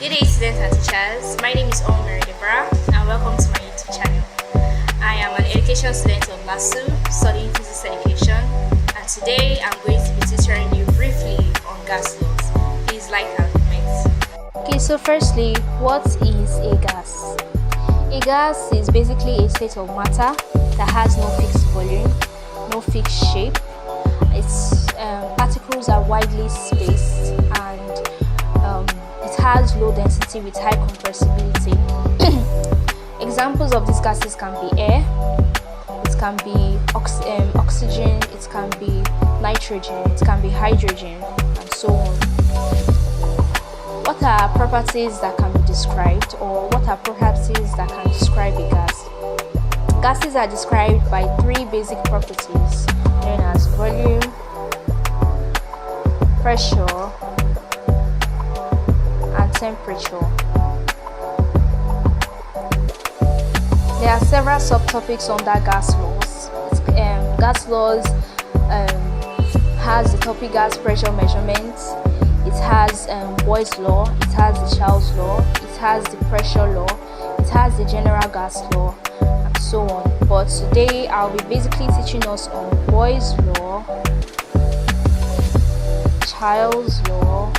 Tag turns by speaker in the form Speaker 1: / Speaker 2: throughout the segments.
Speaker 1: Good day, students and teachers. My name is Onwumere Deborah, and welcome to my YouTube channel. I am an education student of LASU, studying physics education, and today I'm going to be tutoring you briefly on gas laws. Please like and comment.
Speaker 2: Okay, so firstly, what is a gas? A gas is basically a state of matter that has no fixed volume, no fixed shape. Its particles are widely spaced, and it has low density with high compressibility. Examples of these gases can be air, it can be oxygen, it can be nitrogen, it can be hydrogen, and so on. What are properties that can be described, or what are properties that can describe a gas? Gases are described by three basic properties known as volume, pressure, and temperature. There are several subtopics under gas laws. Gas laws has the topic gas pressure measurement. It has Boyle's law. It has the Charles law. It has the pressure law. It has the general gas law, and so on. But today I'll be basically teaching us on Boyle's law, Charles law,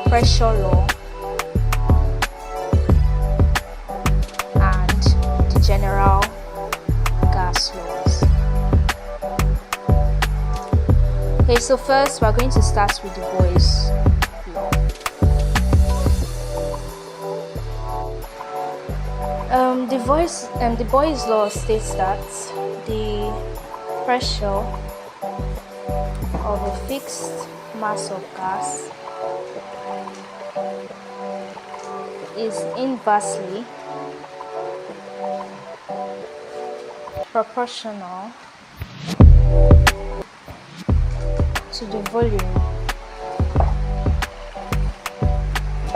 Speaker 2: pressure law, and the general gas laws. Okay, so first we're going to start with the Boyle's law. The Boyle's law states that the pressure of a fixed mass of gas is inversely proportional to the volume,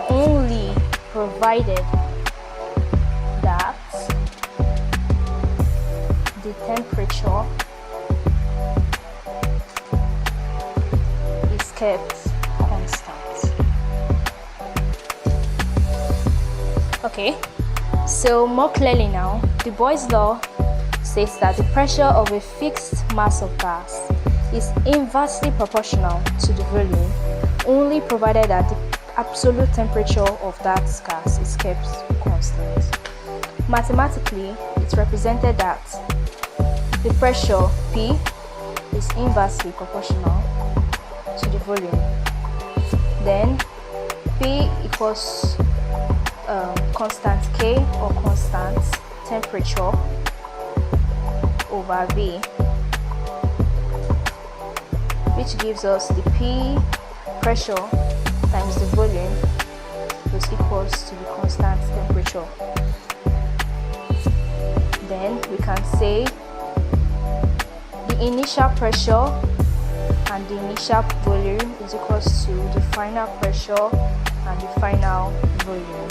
Speaker 2: only provided that the temperature is kept constant. Okay, so more clearly now, the Boyle's law states that the pressure of a fixed mass of gas is inversely proportional to the volume, only provided that the absolute temperature of that gas is kept constant. Mathematically, it's represented that the pressure P is inversely proportional to the volume. Then P equals constant K, or constant temperature, over V, which gives us the P pressure times the volume, is equals to the constant temperature. Then we can say the initial pressure and the initial volume is equals to the final pressure and the final volume.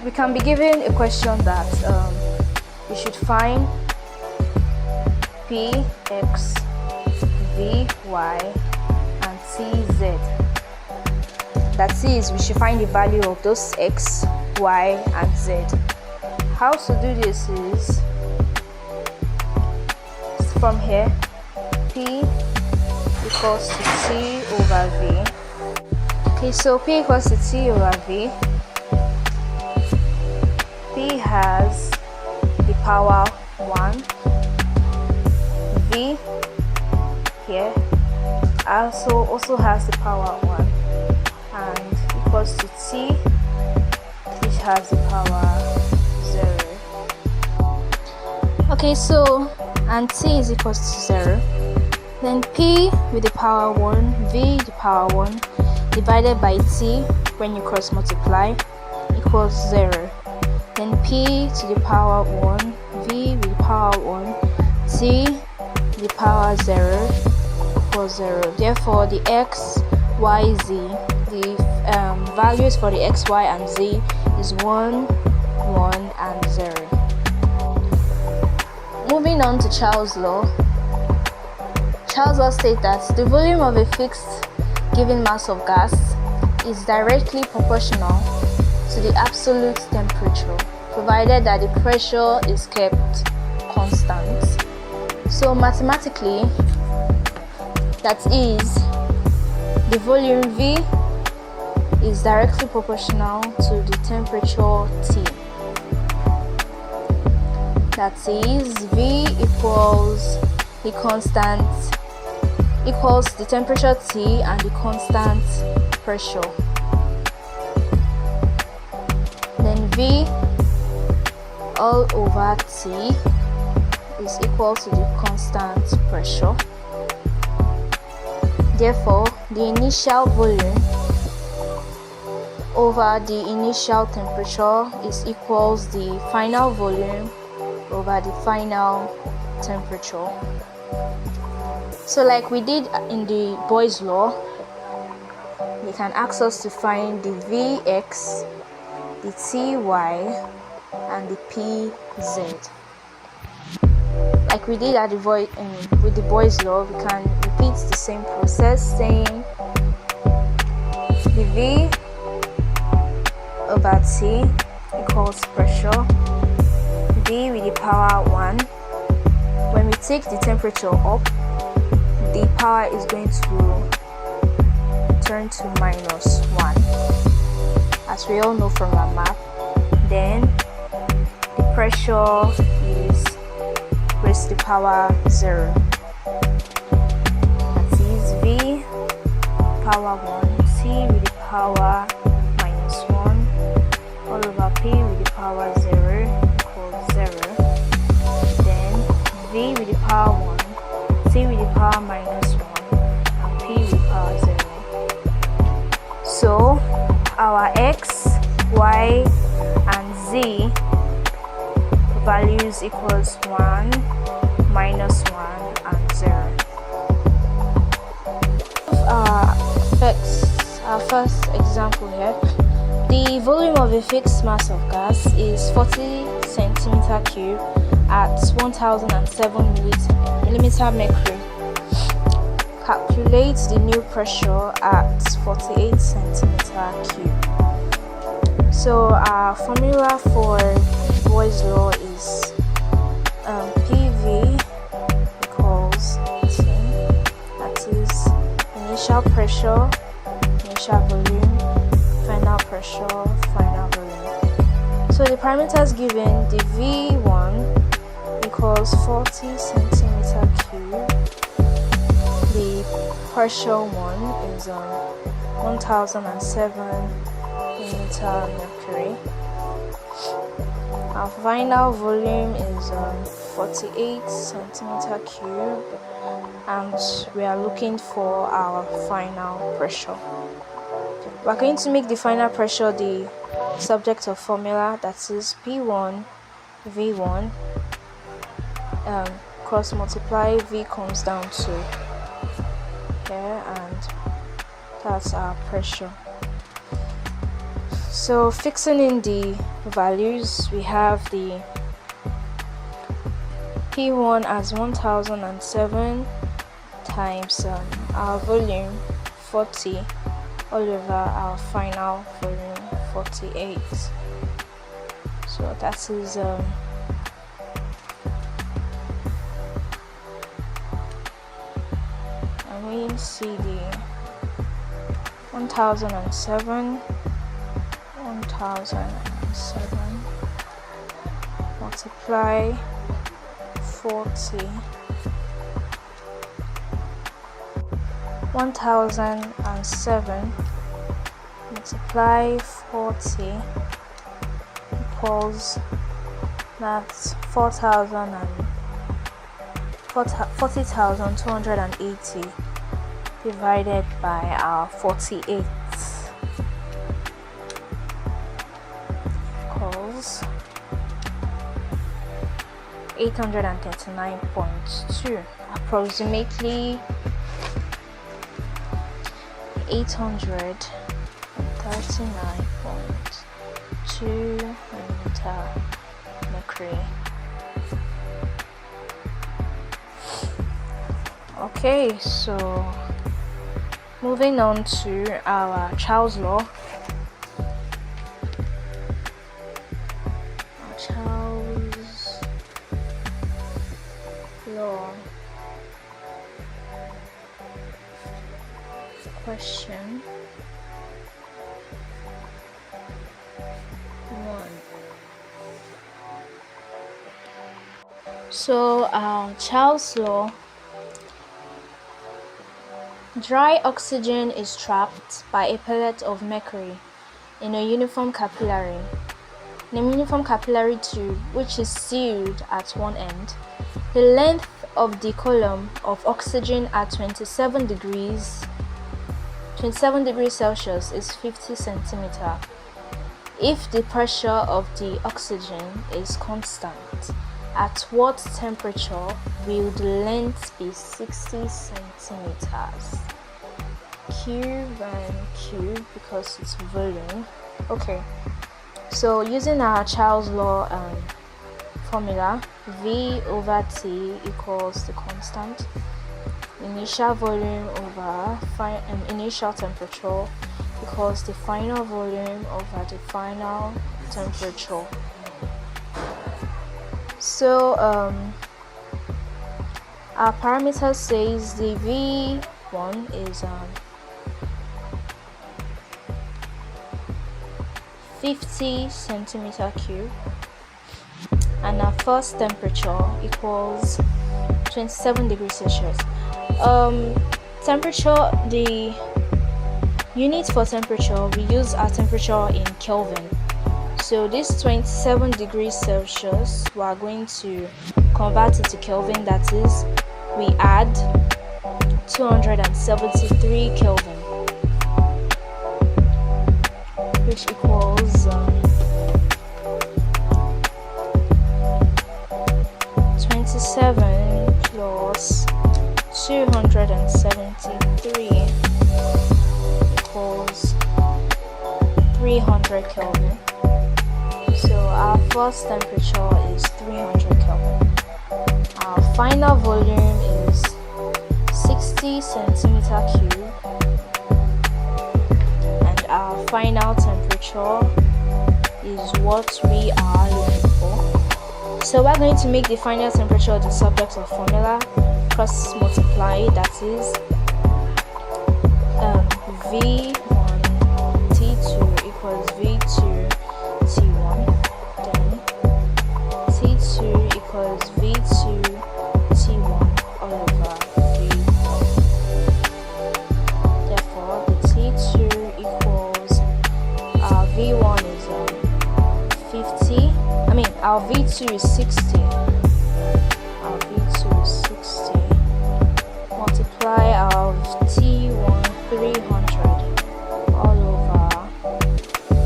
Speaker 2: We can be given a question that we should find Px, Vy, and Tz. That is, we should find the value of those x, y, and z. How to do this is from here, P equals to T over V. Okay, so P equals to T over V. P has the power 1, V here also has the power 1, and equals to T, which has the power 0. Okay, so and T is equals to 0. Then P with the power 1, V the power 1 divided by T when you cross multiply equals 0. Then P to the power 1, V with the power 1, T to the power 0 equals 0. Therefore, the x, y, z, the values for the x, y, and z is 1, 1, and 0. Moving on to Charles' law. Charles' law states that the volume of a fixed given mass of gas is directly proportional to the absolute temperature, provided that the pressure is kept constant. So mathematically, that is, the volume V is directly proportional to the temperature T. That is, V equals the constant equals the temperature T and the constant pressure. Then V all over T is equal to the constant pressure. Therefore, the initial volume over the initial temperature is equals the final volume over the final temperature. So like we did in the Boyle's law, they can ask us to find the Vx, the Ty, and the Pz. Like we did at the with the Boyle's law, we can repeat the same process, saying the V over T equals pressure, V with the power 1. When we take the temperature up, the power is going to turn to -1, as we all know from our math. Then the pressure is raised to the power 0. That is V power 1, T with the power -1, all over P with the power 0 equals 0. Then V with the power 1, T with the power -1, and P with the power 0. So our X, Y, and Z values equals 1, -1, and 0. Our first example here, the volume of a fixed mass of gas is 40 centimeter cube at 1007 millimeter mercury. Calculate the new pressure at 48 centimeter cube. So our formula for Boyle's law is PV equals T, that is initial pressure, initial volume, final pressure, final volume. So the parameters given, the V1 equals 40 centimeter cube, the pressure 1 is 1007 millimeter mercury. Our final volume is 48 centimeter cube, and we are looking for our final pressure. We're going to make the final pressure the subject of formula, that is P1 V1 cross multiply, V comes down to here, and that's our pressure. So fixing in the values, we have the P1 as 1007 times our volume 40 all over our final volume 48. So that is and we see the 1007 multiply 40, 1007 multiply 40 equals, that's 40,280 divided by our 48 equals 839.2, approximately 839.2 millimeter mercury. Okay, so Moving on to our Charles law. Charles law. Question 1. So, Charles law. Dry oxygen is trapped by a pellet of mercury in a uniform capillary tube which is sealed at one end. The length of the column of oxygen at 27 degrees Celsius is 50 centimeter. If the pressure of the oxygen is constant, at what temperature will the length be 60 centimeters? Cube and cube because it's volume. Okay, so using our Charles law formula, V over T equals the constant, initial volume over initial temperature equals the final volume over the final temperature. So our parameter says the V1 is 50 centimeter cube, and our first temperature equals 27 degrees Celsius. Temperature, the unit for temperature, we use our temperature in Kelvin. So this 27 degrees Celsius, we are going to convert it to Kelvin. That is, we add 273 Kelvin, which equals 27 plus 273 equals 300 Kelvin. So our first temperature is 300 Kelvin. Our final volume is 60 centimeter cube, and our final temperature is what we are looking for. So we're going to make the final temperature the subject of formula, cross multiply, that is V1 T2 equals V2 T1, then T2 equals V2 T1 all over V1. Therefore, the T2 equals our V1 is 50. Our V2 is 60. Our V2 is 60. Multiply our T1 300 all over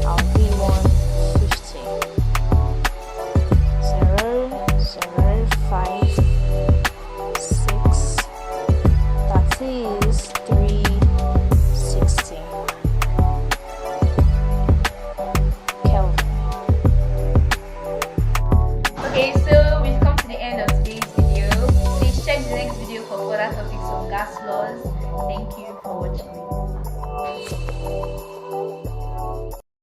Speaker 2: our V1 50. 0, 0, 5, 6. That is